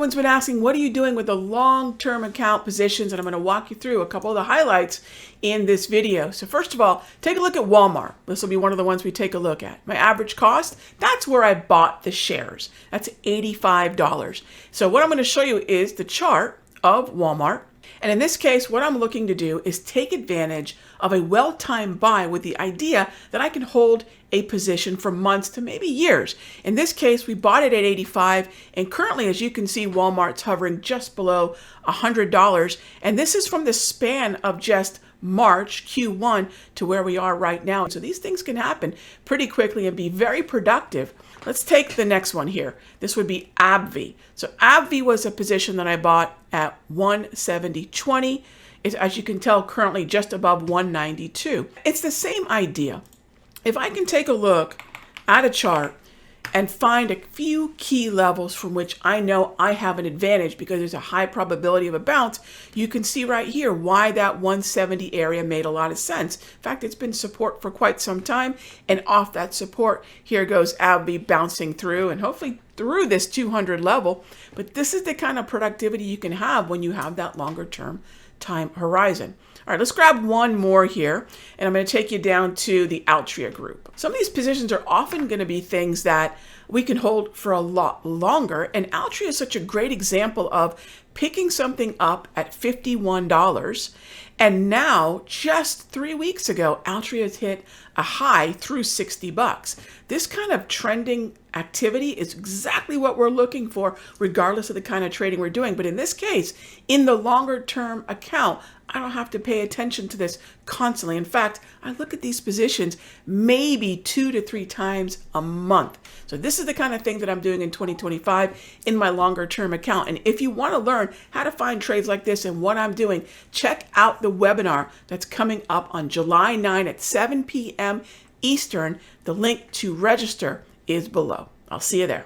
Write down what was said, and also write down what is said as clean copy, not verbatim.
everyone's been asking, what are you doing with the long-term account positions? And I'm going to walk you through a couple of the highlights in this video. So first of all, take a look at Walmart. This will be one of the ones we take a look at. My average cost, that's where I bought the shares. That's $85. So what I'm going to show you is the chart of Walmart. And in this case, what I'm looking to do is take advantage of a well-timed buy with the idea that I can hold a position for months to maybe years. In this case, we bought it at 85, and currently, as you can see, Walmart's hovering just below $100. And this is from the span of just March Q1 to where we are right now. So these things can happen pretty quickly and be very productive. Let's take the next one here. This would be AbbVie. So AbbVie was a position that I bought at 170.20. It's, as you can tell, currently just above 192. It's the same idea. If I can take a look at a chart and find a few key levels from which I know I have an advantage because there's a high probability of a bounce, you can see right here why that 170 area made a lot of sense. In fact, it's been support for quite some time, and off that support, here goes AbbVie bouncing through and hopefully through this 200 level. But this is the kind of productivity you can have when you have that longer term time horizon. All right, let's grab one more here, and I'm going to take you down to the Altria group. Some of these positions are often going to be things that we can hold for a lot longer, and Altria is such a great example of picking something up at $51, and now, just 3 weeks ago, Altria has hit a high through $60. This kind of trending activity is exactly what we're looking for, regardless of the kind of trading we're doing. But in this case, in the longer term account, I don't have to pay attention to this constantly. In fact, I look at these positions maybe 2 to 3 times a month. So this is the kind of thing that I'm doing in 2025 in my longer term account. And if you want to learn how to find trades like this and what I'm doing, check out the webinar that's coming up on July 9 at 7 p.m. Eastern. The link to register is below. I'll see you there.